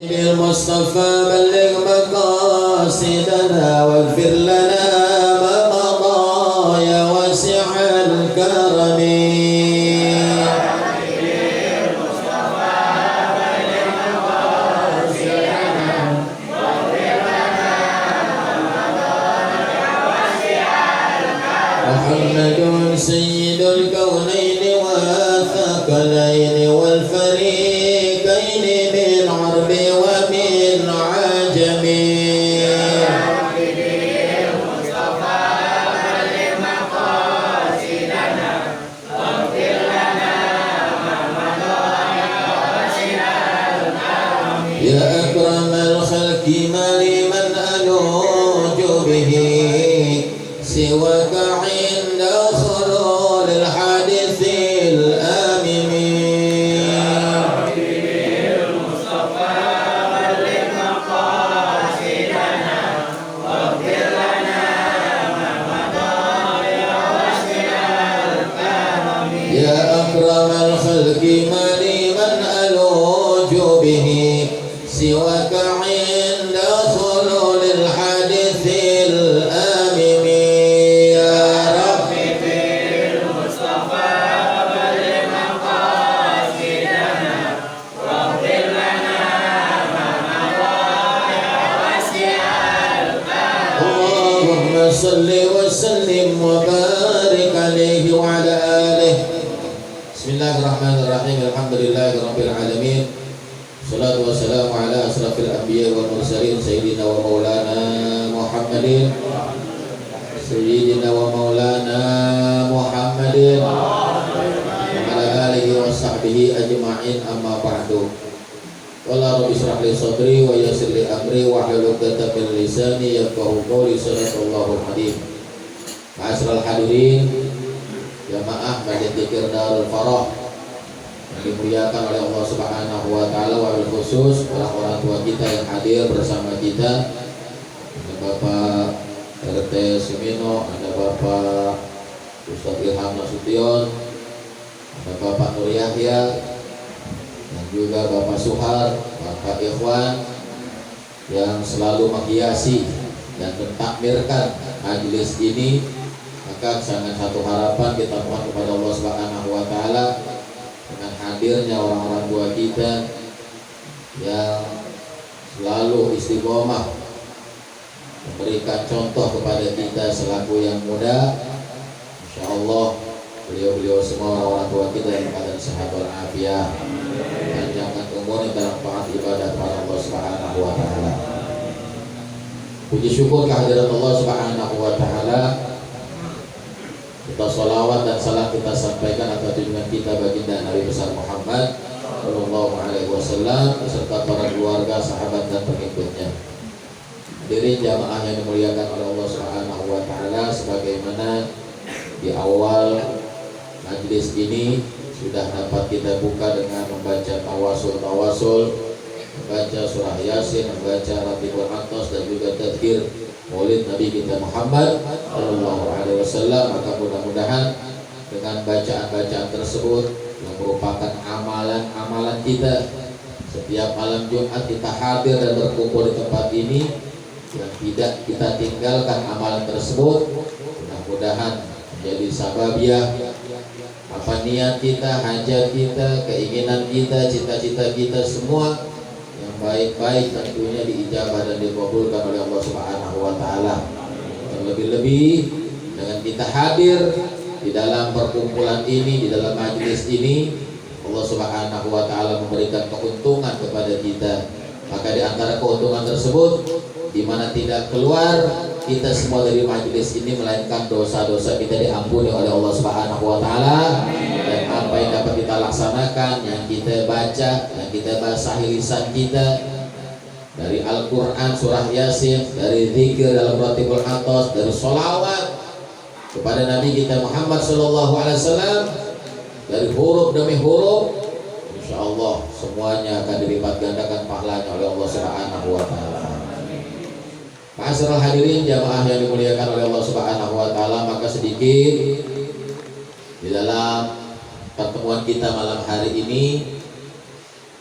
بالمصطفى بلغ مقاصدنا واغفر لنا ما مضى يا واسع الكرم. محمد سيد الكونين والثقلين والفريقين من عرب ومن عجم. يا أكرم الخلق ما لمن ألوج به سواك عند خلول الحادث الآمم. يا أكرم الخلق ما لمن ألوج به سواك عند خلول الحادث الآمم. يا رب بالمصطفى بلغ مقاصدنا واغفر لنا ما مضى يا واسع الكرم. اللهم صل وسلم وبارك عليه وعلى آله. Bismillahirrahmanirrahim. Alhamdulillahirabbil alamin. Salatu wassalamu ala asrafil anbiya wal mursalin sayyidina wa maulana Muhammadin sayyidina wa maulana Muhammadin wa ala alihi wa sahbihi ajma'in, amma ba'du. Qala rabbi shrah li sadri wa yassir li amri wa hlul 'uqdatam min lisani yafqahu qawli. Sallallahu alaihi wasallam. Ma'asyiral hadirin jamaah Masjid Dzikir Darul Farah yang dimuliakan oleh Allah Subhanahu wa taala, wabil khusus para orang tua kita yang hadir bersama kita. Ada Bapak RT Sumino, ada Bapak Ustadz Ilham Nasution, ada Bapak Nur Yahya, dan juga Bapak Suhar, Bapak Ikhwan yang selalu menghiasi dan mentakmirkan majelis ini. Maka sangat satu harapan kita mohon kepada Allah Subhanahu wa taala dengan hadirnya orang-orang tua kita yang selalu istiqomah memberikan contoh kepada kita selaku yang muda. Insyaallah beliau-beliau semua orang-orang tua kita yang keadaan sehat walafiat, panjangkan umur dalam taat ibadah kepada Allah Subhanahu wa taala. Puji syukur kehadiran Allah Subhanahu wa taala. Kita sholawat dan salam kita sampaikan atas junjungan kita baginda Nabi besar Muhammad Sallallahu Alaihi Wasallam beserta para keluarga, sahabat dan pengikutnya. Hadirin jamaah yang dimuliakan oleh Allah Subhanahu Wa Taala, sebagaimana di awal majlis ini sudah dapat kita buka dengan membaca tawasul, membaca surah Yasin, membaca Ratibul Atas dan juga tadzkir Maulid Nabi kita Muhammad Sallallahu Alaihi Wasallam. Maka mudah-mudahan dengan bacaan-bacaan tersebut yang merupakan amalan-amalan kita setiap malam Jumat kita hadir dan berkumpul di tempat ini, yang tidak kita tinggalkan amalan tersebut, mudah-mudahan menjadi sababiah apa niat kita, hajat kita, keinginan kita, cita-cita kita semua baik-baik tentunya diijabah dan dikabulkan oleh Allah Subhanahu wa taala. Terlebih-lebih dengan kita hadir di dalam perkumpulan ini, di dalam majelis ini, Allah Subhanahu wa taala memberikan keuntungan kepada kita. Maka di antara keuntungan tersebut, di mana tidak keluar kita semua dari majelis ini melainkan dosa-dosa kita diampuni oleh Allah Subhanahu wa taala, dan apa yang dapat kita laksanakan, yang kita baca, yang kita basahi lisan kita dari Al-Quran, surah Yasin, dari zikir dalam Ratibul Atas, dari sholawat kepada Nabi kita Muhammad Sallallahu Alaihi Wasallam, dari huruf demi huruf, insya Allah semuanya akan dilipat gandakan pahalanya oleh Allah Subhanahu wa taala. Ma'asyiral hadirin jamaah yang dimuliakan oleh Allah Subhanahu wa taala, maka sedikit di dalam pertemuan kita malam hari ini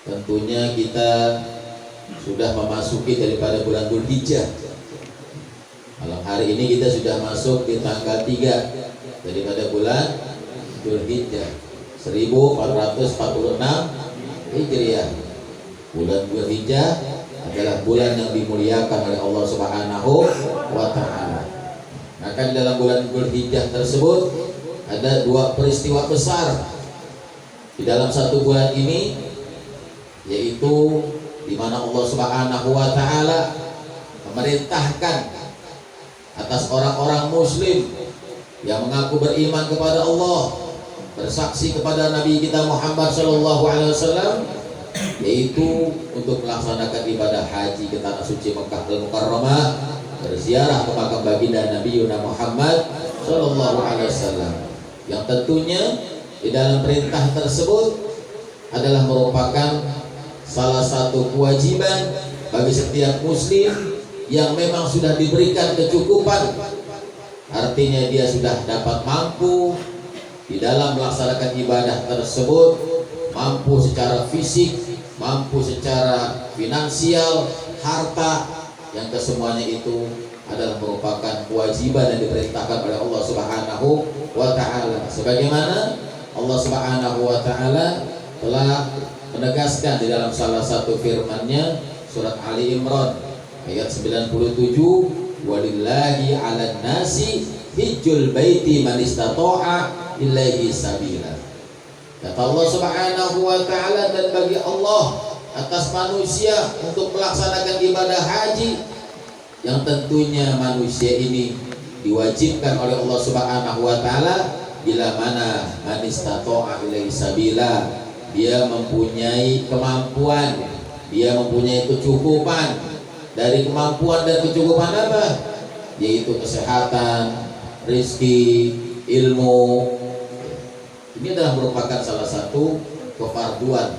tentunya kita sudah memasuki daripada bulan Dzulhijjah. Malam hari ini kita sudah masuk di tanggal 3 daripada bulan Dzulhijjah 1446 Hijriah. Bulan Dzulhijjah adalah bulan yang dimuliakan oleh Allah Subhanahu wa taala. Maka di dalam bulan Dzulhijjah tersebut ada dua peristiwa besar di dalam satu bulan ini, yaitu di mana Allah Subhanahu wa taala memerintahkan atas orang-orang muslim yang mengaku beriman kepada Allah, bersaksi kepada Nabi kita Muhammad sallallahu alaihi wasallam, yaitu untuk melaksanakan ibadah haji ke tanah suci Mekah Al-Mukarramah, berziarah ke makam baginda Nabi Muhammad sallallahu alaihi wasallam. Yang tentunya di dalam perintah tersebut adalah merupakan salah satu kewajiban bagi setiap muslim yang memang sudah diberikan kecukupan, artinya dia sudah dapat mampu di dalam melaksanakan ibadah tersebut, mampu secara fisik, mampu secara finansial, harta, yang kesemuanya itu adalah merupakan kewajiban yang diperintahkan oleh Allah Subhanahu wa taala. Sebagaimana Allah Subhanahu wa taala telah menegaskan di dalam salah satu firman-Nya surat Ali Imran ayat 97, walillahi 'alan nasi hijjul baiti man istata'a ilaihi sabila. Kata Allah Subhanahu wa taala, dan bagi Allah atas manusia untuk melaksanakan ibadah haji, yang tentunya manusia ini diwajibkan oleh Allah Subhanahu wa taala bila mana man istata'a ilaihi sabila, dia mempunyai kemampuan, dia mempunyai kecukupan. Dari kemampuan dan kecukupan apa? Yaitu kesehatan, rezeki, ilmu. Ini adalah merupakan salah satu kefarduan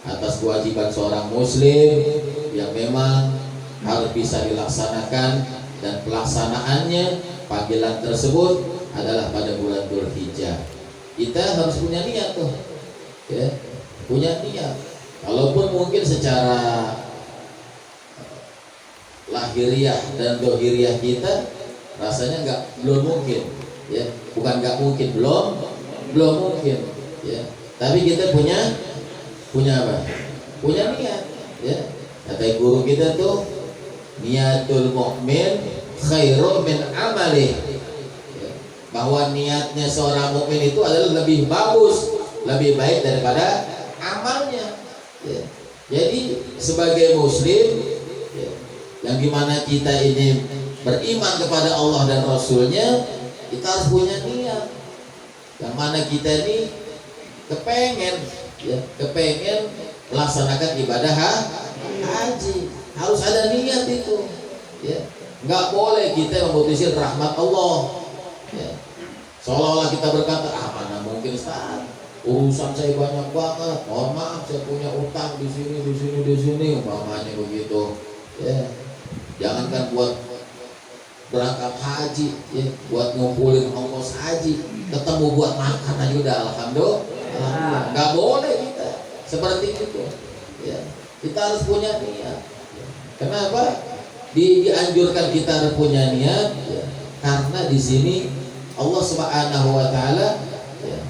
atas kewajiban seorang muslim yang memang harus bisa dilaksanakan, dan pelaksanaannya, panggilan tersebut adalah pada bulan Dzulhijjah. Kita harus punya niat tuh, ya, punya niat. Kalaupun mungkin secara lahiriah dan dohiriah kita rasanya belum mungkin, ya, bukan nggak mungkin, belum mungkin, ya. Tapi kita punya apa? Punya niat, ya. Kata guru kita tuh, niatul mukmin khairum min amalih, ya. Bahwa niatnya seorang mukmin itu adalah lebih bagus, lebih baik daripada amalnya, ya. Jadi sebagai muslim, yang dimana kita ini beriman kepada Allah dan Rasulnya, kita harus punya niat. Yang mana kita ini kepengen melaksanakan ibadah haji, harus ada niat itu, ya. Nggak boleh kita memutuskan rahmat Allah, ya. Seolah-olah kita berkata, mana mungkin Ustaz, urusan saya banyak banget, mohon maaf saya punya utang di sini, umpamanya begitu, ya. Jangankan buat berangkat haji, ya, buat ngumpulin ongkos haji, ketemu buat makan aja udah alhamdulillah. Nggak boleh kita seperti itu, ya. Kita harus punya niat. Kenapa dianjurkan kita harus punya niat? Ya, karena di sini Allah Subhanahu wa taala, ya,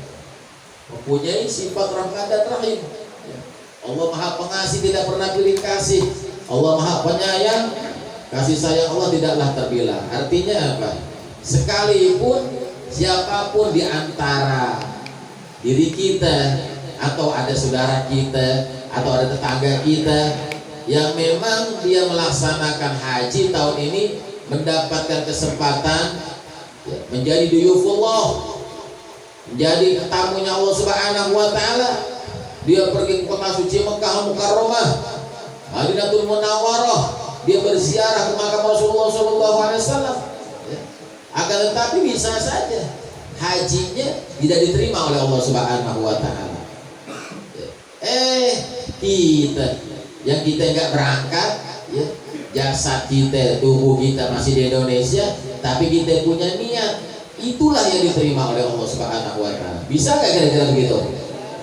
mempunyai sifat rahmat dan rahim, ya. Allah Maha Pengasih, tidak pernah pilih kasih. Allah Maha Penyayang, kasih sayang Allah tidaklah terbilang. Artinya apa? Sekalipun siapapun di antara diri kita, atau ada saudara kita, atau ada tetangga kita yang memang dia melaksanakan haji tahun ini, mendapatkan kesempatan, ya, menjadi duyufullah, menjadi tamunya Allah Subhanahu wa taala, dia pergi ke kota suci Mekah Al-Mukarramah, Madinatul Munawwarah, dia berziarah ke makam Rasulullah SAW, ya. Akan tetapi bisa saja hajinya tidak diterima oleh Allah Subhanahu wa taala. Kita yang kita nggak berangkat, ya, jasad kita, tubuh kita masih di Indonesia, tapi kita punya niat, itulah yang diterima oleh Allah Subhanahu wa taala. Bisa nggak kira-kira begitu?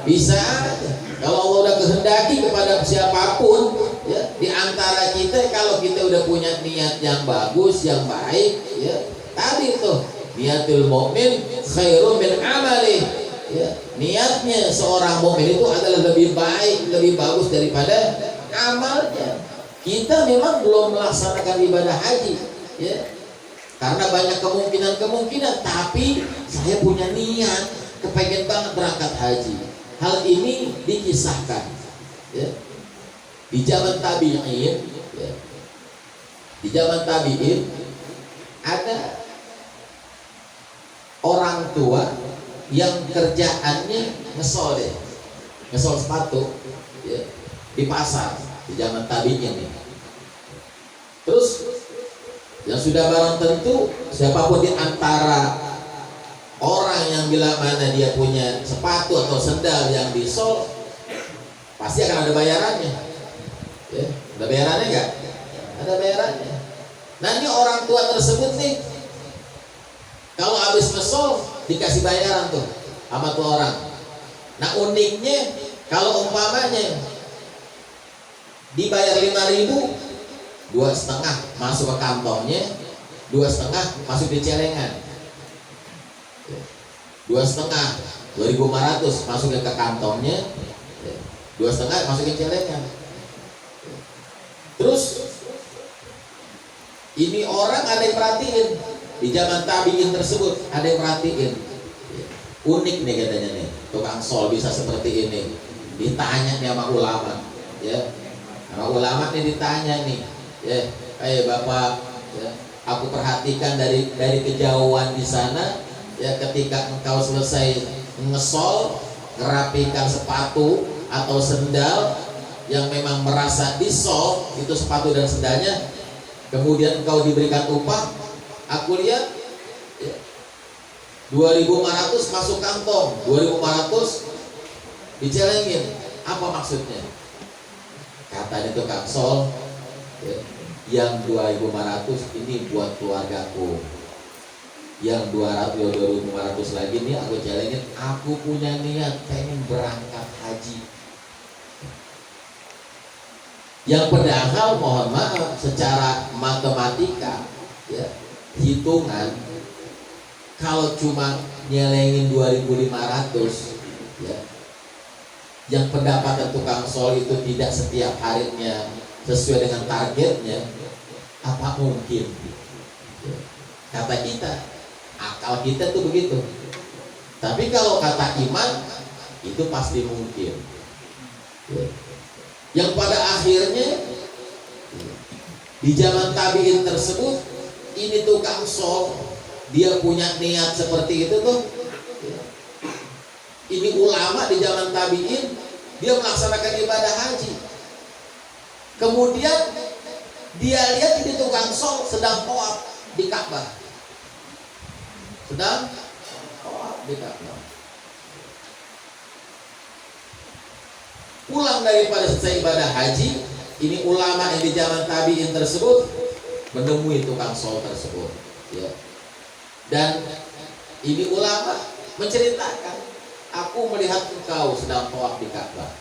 Bisa aja. Kalau Allah udah kehendaki kepada siapapun, ya, di antara kita kalau kita udah punya niat yang bagus, yang baik, ya, tadi tuh niatul mukmin khairun min amali, ya, niatnya seorang mukmin itu adalah lebih baik, lebih bagus daripada amalnya. Kita memang belum melaksanakan ibadah haji, ya, karena banyak kemungkinan, tapi saya punya niat, kepengen banget berangkat haji. Hal ini dikisahkan, ya, di zaman tabi'in, ya, di zaman tabi'in ada orang tua yang kerjaannya ngesol sepatu, ya, di pasar di zaman tabi'in ini. Terus yang sudah barang tentu siapapun di antara orang yang bila mana dia punya sepatu atau sendal yang disol pasti akan ada bayarannya, ya, ada bayarannya nggak? Ada bayarannya. Nanti orang tua tersebut nih kalau habis ngesol dikasih bayaran tuh sama tuh orang. Nah uniknya kalau umpamanya dibayar 5.000, 2,5 masuk ke kantongnya, 2,5 masuk di celengan, 2,5 2.500 masuk ke kantongnya, 2,5 masuk ke celengan. Terus ini orang ada yang perhatiin di zaman tabi'in tersebut, ada yang perhatiin. Unik nih katanya nih, tukang sol bisa seperti ini. Ditanya nih sama ulama, ya, sama ulama nih ditanya nih, ya, bapak, ya, aku perhatikan dari kejauhan di sana, ya, ketika engkau selesai ngesol, ngerapikan sepatu atau sendal yang memang merasa disol itu sepatu dan sendalnya, kemudian engkau diberikan upah, aku lihat, ya, 2.500 masuk kantong, 2.500 dicelengin. Apa maksudnya? Kata itu Kang Sol, ya, yang 2.500 ini buat keluargaku, yang 2.500 lagi nih aku celengin, aku punya niat pengen berangkat haji. Yang padahal mohon maaf secara matematika, ya, hitungan kalau cuma nyelengin 2.500, ya, yang pendapatan tukang sol itu tidak setiap harinya sesuai dengan targetnya, apa mungkin? Ya, kata kita, akal kita tuh begitu. Tapi kalau kata iman itu pasti mungkin, ya. Yang pada akhirnya di zaman tabi'in tersebut ini tukang sol dia punya niat seperti itu tuh, ya. Ini ulama di zaman tabi'in dia melaksanakan ibadah haji, kemudian dia lihat ini tukang sol sedang tawaf di Ka'bah, sedang tawaf di Ka'bah. Pulang daripada selesai ibadah haji, ini ulama yang di zaman tabi'in tersebut menemui tukang sol tersebut, ya. Dan ini ulama menceritakan, aku melihat engkau sedang tawaf di Ka'bah.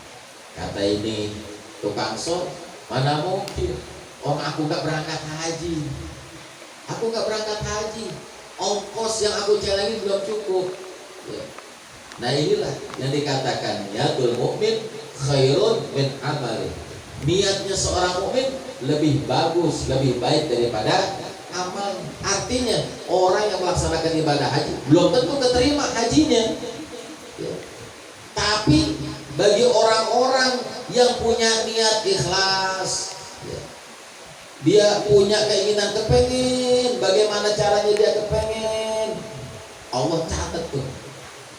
Kata ini tukang sol, mana mungkin, om aku gak berangkat haji, aku gak berangkat haji, ongkos yang aku celengin belum cukup, ya. Nah inilah yang dikatakan niatul mukmin khairun min amali. Niatnya seorang mukmin lebih bagus, lebih baik daripada amal. Artinya orang yang melaksanakan ibadah haji belum tentu keterima hajinya, ya. Tapi bagi orang-orang yang punya niat ikhlas, ya, dia punya keinginan kepengen, bagaimana caranya dia kepengen, Allah catat tuh,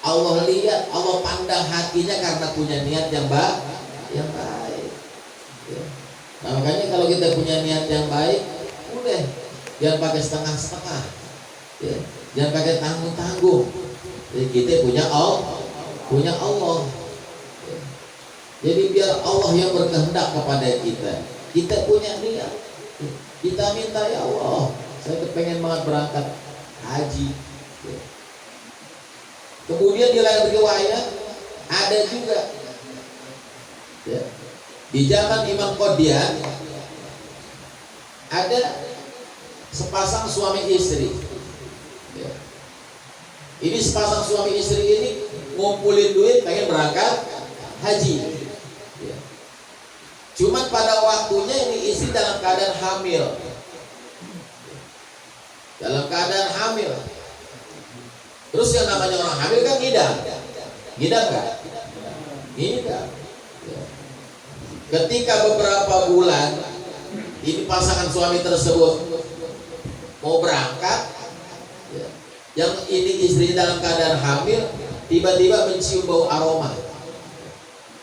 Allah lihat, Allah pandang hatinya karena punya niat yang baik, ya. Nah makanya kalau kita punya niat yang baik, udah jangan pakai setengah-setengah, ya. Jangan pakai tanggung-tanggung. Jadi kita punya Allah, ya. Jadi biar Allah yang berkehendak kepada kita. Kita punya niat, ya. Kita minta, ya Allah, saya kepengen banget berangkat haji, ya. Kemudian di lain riwayat ada juga, ya, Di zaman Imam Qadian ada sepasang suami istri. Ya. Ini sepasang suami istri ini ngumpulin duit pengen berangkat haji. Ya. Cuman pada waktunya ini istri dalam keadaan hamil. Dalam keadaan hamil. Terus yang namanya orang hamil kan ngidam. Ngidam kan? Ngidam. Ya. Ketika beberapa bulan ini pasangan suami tersebut mau berangkat, ya, yang ini istrinya dalam keadaan hamil, tiba-tiba mencium bau aroma,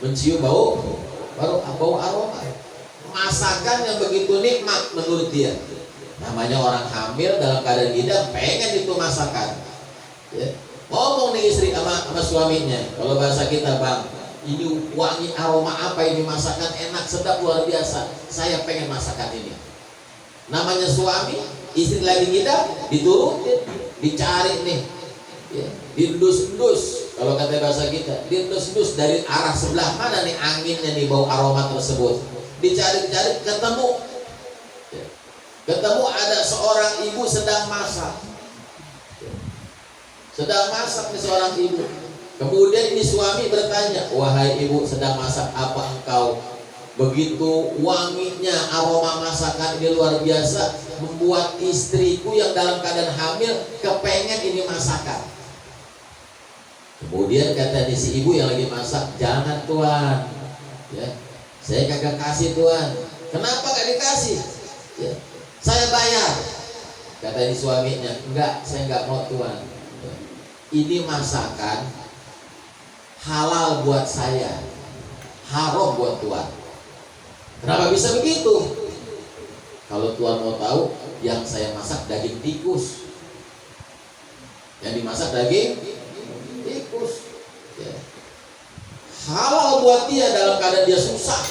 mencium bau aroma, masakan yang begitu nikmat menurut dia. Namanya orang hamil dalam keadaan ngidam, pengen itu masakan. Ya. Ngomong nih istri sama suaminya, kalau bahasa kita, bang, ini wangi aroma apa ini, masakan enak sedap luar biasa, saya pengen masakan ini. Namanya suami, istri lagi ngidam, diturutin, dicari nih, ya, diendus-endus, kalau kata bahasa kita, diendus-endus dari arah sebelah mana nih anginnya nih bau aroma tersebut. Dicari-cari, ketemu, ya. Ketemu ada seorang ibu sedang masak, ya. Sedang masak nih seorang ibu. Kemudian ini suami bertanya, wahai ibu sedang masak apa engkau? Begitu wanginya aroma masakan ini luar biasa, membuat istriku yang dalam keadaan hamil kepengen ini masakan. Kemudian kata si ibu yang lagi masak, jangan tuan, ya, saya kagak kasih tuan. Kenapa gak dikasih? Ya, saya bayar. Kata suaminya, enggak, saya enggak mau tuan. Ya, ini masakan halal buat saya, haram buat tuan. Kenapa bisa begitu? Kalau tuan mau tahu, yang saya masak daging tikus. Yang dimasak daging tikus. Ya. Halal buat dia dalam keadaan dia susah.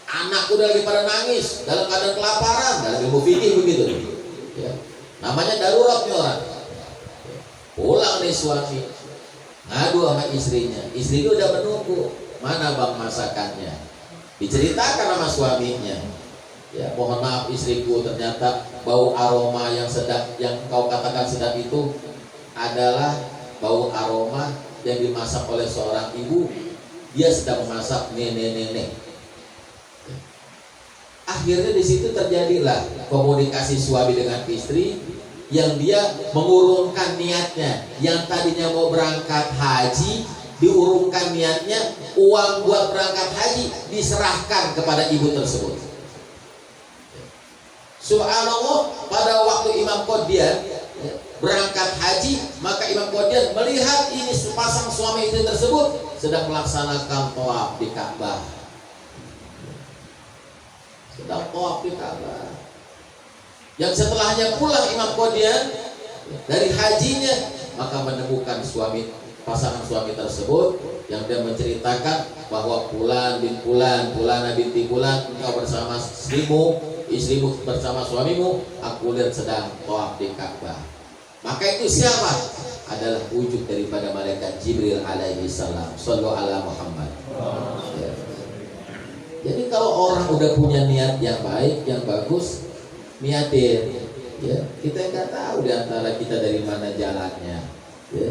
Anak udah lagi pada nangis, dalam keadaan kelaparan, dalam ilmu fikih begitu. Ya. Namanya darurat nih orang. Ya. Pulang nih suami, ngadu sama istrinya. Istrinya udah menunggu, mana bang masakannya? Diceritakan sama suaminya, ya mohon maaf istriku, ternyata bau aroma yang sedap, yang kau katakan sedap itu adalah bau aroma yang dimasak oleh seorang ibu. Dia sedang memasak nenek-nenek. Akhirnya di situ terjadilah komunikasi suami dengan istri, yang dia mengurungkan niatnya. Yang tadinya mau berangkat haji, diurungkan niatnya, uang buat berangkat haji diserahkan kepada ibu tersebut. Subhanallah, pada waktu Imam Qadian berangkat haji, maka Imam Qadian melihat ini sepasang suami istri tersebut sedang melaksanakan tawaf di Ka'bah. Sedang tawaf di Ka'bah. Yang setelahnya pulang Imam Qadian dari hajinya, maka menemukan pasangan suami tersebut yang dia menceritakan bahwa Fulan bin Fulan, Fulana binti Fulan, engkau bersama istrimu bersama suamimu, aku lihat sedang tawaf di Ka'bah. Maka itu siapa? Adalah wujud daripada malaikat Jibril alaihi salam. Shallu ala Muhammad. Ya. Jadi kalau orang udah punya niat yang baik, yang bagus, niatin. Ya, kita nggak tahu di antara kita dari mana jalannya. Ya.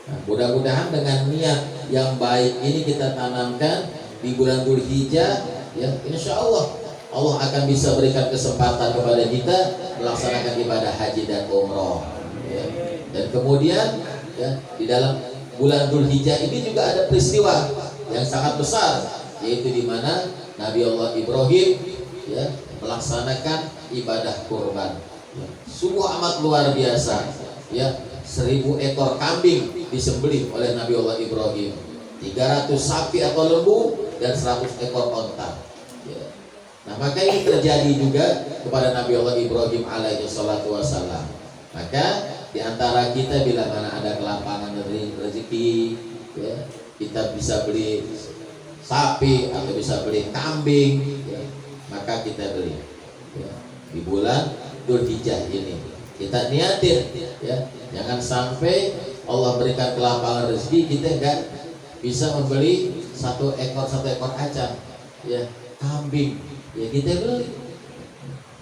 Nah, mudah-mudahan dengan niat yang baik ini kita tanamkan di bulan Dzulhijjah, ya, insya Allah Allah akan bisa berikan kesempatan kepada kita melaksanakan ibadah haji dan umroh. Ya. Dan kemudian, ya, di dalam bulan Dzulhijjah ini juga ada peristiwa yang sangat besar, yaitu di mana Nabi Allah Ibrahim, ya, melaksanakan ibadah kurban. Ya. Sungguh amat luar biasa. Ya. 1000 ekor kambing disembelih oleh Nabi Allah Ibrahim, 300 sapi atau lembu, dan 100 ekor onta. Ya. Nah, maka ini terjadi juga kepada Nabi Allah Ibrahim alaihi salatu wassalam. Maka diantara kita bila mana ada kelapangan rezeki, ya, kita bisa beli sapi atau bisa beli kambing, ya, maka kita beli, ya, di bulan Dzulhijjah ini. Kita niatin, ya, jangan sampai Allah berikan kelapangan rezeki kita enggak bisa membeli satu ekor acam, ya, kambing, ya kita beli.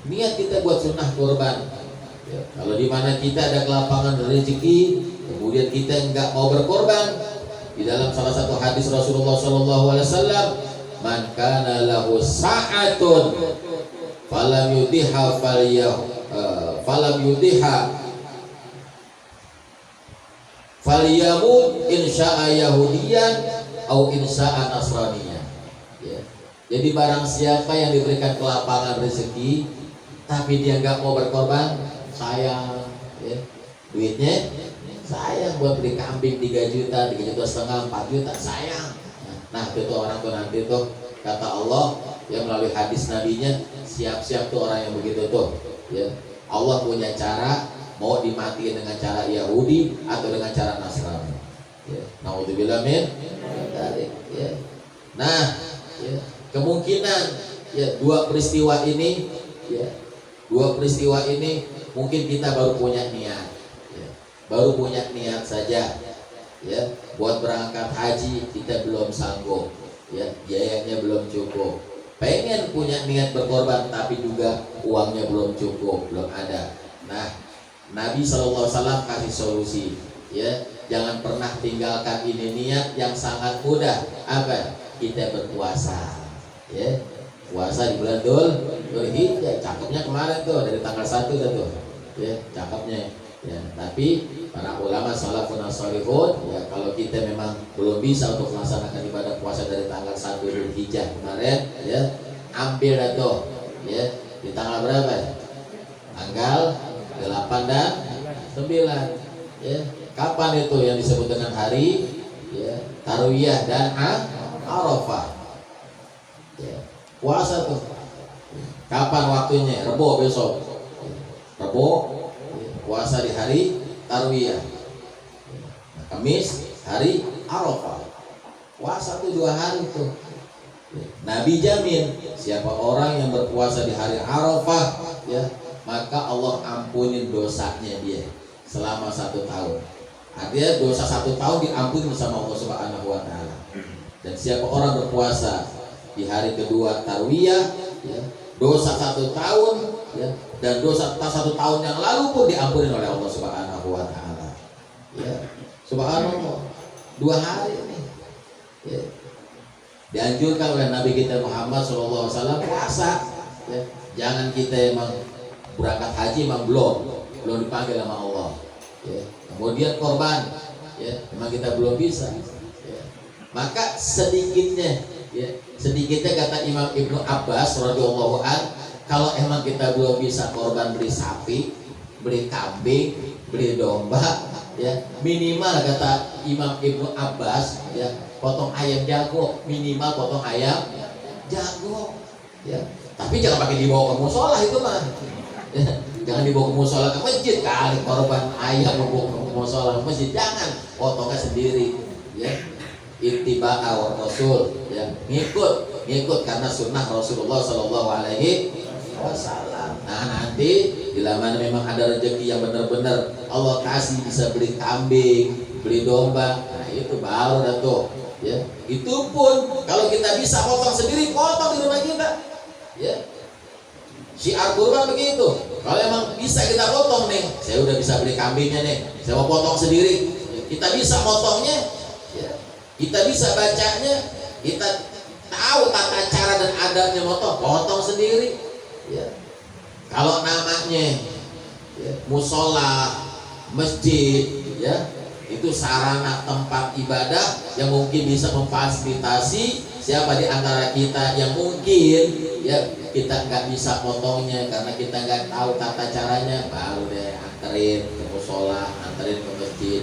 Niat kita buat sunnah kurban. Ya, kalau di mana kita ada kelapangan rezeki, kemudian kita enggak mau berkorban, di dalam salah satu hadis Rasulullah SAW, man kana lahu sa'atun falam yudhiha falyamut insya'a yahudiyan au insya'a nasraniyan. Ya. Jadi barang siapa yang diberikan kelapangan rezeki tapi dia nggak mau berkorban, sayang, ya. Duitnya sayang buat beli kambing 3 juta, 3 juta setengah, 4 juta, sayang. Nah itu tuh orang tuh nanti tuh kata Allah yang melalui hadis nabinya, siap-siap tuh orang yang begitu tuh, ya. Allah punya cara, mau dimatiin dengan cara Yahudi atau dengan cara Nasrani, ya. Naudzubillah min dzalik, ya. Nah, ya, kemungkinan ya dua peristiwa ini mungkin kita baru punya niat, ya. Baru punya niat saja, ya, buat berangkat haji kita belum sanggup, ya, biayanya belum cukup. Pengen punya niat berkorban tapi juga uangnya belum cukup, belum ada. Nah, Nabi SAW kasih solusi, ya, jangan pernah tinggalkan ini niat yang sangat mudah. Apa? Kita berpuasa, ya, puasa di bulan Dzulhijjah. Cakepnya kemarin tuh dari tanggal 1 tuh, ya, cakepnya. Ya, tapi para ulama salafun shalihun, ya, kalau kita memang belum bisa untuk melaksanakan ibadah puasa dari tanggal 1 Dzulhijjah kemarin, ya, ambil atau, ya, di tanggal berapa? Tanggal 8 dan 9, ya. Kapan itu yang disebut dengan hari, ya, Tarwiyah dan Arafah, ya. Puasa tuh kapan waktunya? Rebo besok, Rebo, ya, puasa di hari Tarwiyah. Kamis hari Arafah, puasa tuh 2 hari tuh. Nabi jamin siapa orang yang berpuasa di hari Arafah, ya, maka Allah ampunin dosanya dia selama 1 tahun. Artinya dosa 1 tahun diampuni bersama Allah Subhanahu wa Ta'ala. Dan siapa orang berpuasa di hari kedua Tarwiyah, ya, dosa 1 tahun, ya, dan dosa 1 tahun yang lalu pun diampuni oleh Allah Subhanahu wa Ta'ala. Ya, subhanallah, 2 hari ini, ya, dianjurkan oleh Nabi kita Muhammad SAW puasa, ya. Jangan kita emang berangkat haji emang belum dipanggil sama Allah, ya. Kemudian korban, ya, memang kita belum bisa, ya. Maka sedikitnya kata Imam Ibnu Abbas radhiyallahu an, kalau emang kita belum bisa korban beli sapi, beli kambing, beli domba, ya, minimal kata Imam Ibnu Abbas, ya, potong ayam jago, minimal potong ayam jago, ya. Tapi jangan pakai dibawa ke musola itu mah, ya. Jangan dibawa ke musola ke masjid, kali korban ayam dibawa ke musola ke masjid, jangan, potongnya sendiri, ya. Ittiba'a wa Rasul, ya, ngikut karena sunnah Rasulullah Sallallahu Alaihi Wasallam. Nah, nanti bila mana memang ada rezeki yang benar-benar Allah kasih bisa beli kambing, beli domba, nah itu baru dah tuh, ya. Itu pun kalau kita bisa potong sendiri, potong di rumah kita, ya. Syiar kurban begitu. Kalau emang bisa kita potong nih, saya udah bisa beli kambingnya nih, saya mau potong sendiri, kita bisa potongnya, ya. Kita bisa bacanya, kita tahu tata cara dan adabnya potong sendiri, ya. Kalau namanya, ya, musola, masjid, ya, itu sarana tempat ibadah yang mungkin bisa memfasilitasi siapa di antara kita yang mungkin, ya, kita nggak bisa potongnya karena kita nggak tahu tata caranya, baru deh anterin ke musola, anterin ke masjid,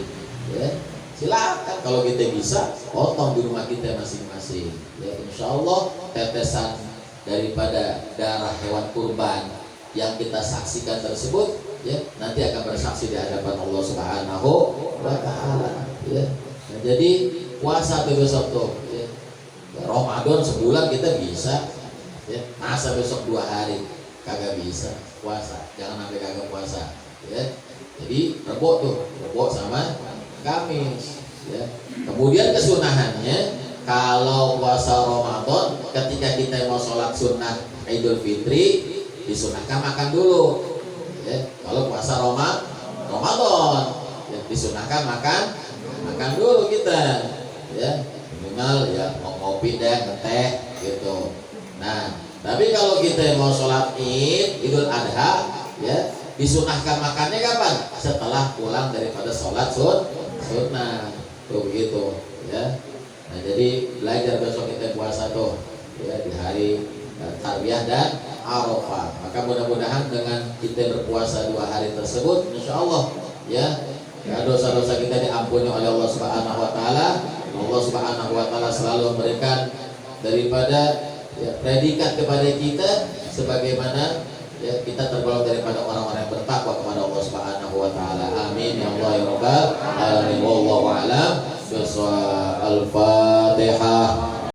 ya. Silakan kalau kita bisa potong di rumah kita masing-masing, ya. Insya Allah tetesan daripada darah hewan kurban yang kita saksikan tersebut, ya, nanti akan bersaksi di hadapan Allah Subhanahu wa Ta'ala, ya. Nah, jadi puasa besok tuh, ya. Ramadan sebulan kita bisa, ya. Masa besok 2 hari kagak bisa puasa, jangan sampai kagak puasa, ya. Jadi Rebo sama Kamis, ya. Kemudian kesunahannya kalau puasa Ramadan ketika kita mau sholat sunnah Idul Fitri disunahkan makan dulu ya. Kalau puasa Ramadan ya, disunahkan makan dulu kita ya, minimal ya ngopi deh, teh gitu. Nah tapi kalau kita mau sholat Idul Adha ya, disunahkan makannya kapan? Setelah pulang daripada sholat sunnah tuh begitu ya. Nah jadi belajar besok kita puasa tuh ya di hari Tarbiyah dan Arafah. Maka mudah-mudahan dengan kita berpuasa 2 hari tersebut, insya Allah ya, dosa-dosa kita diampuni oleh Allah Subhanahu Wa Taala. Allah Subhanahu Wa Taala selalu memberikan daripada ya, predikat kepada kita sebagaimana ya, kita tergolong daripada orang-orang yang bertakwa kepada Allah Subhanahu Wa Taala. Amin ya Allah ya Rabbal alamin. Wallahu a'lam. Al-Fatihah.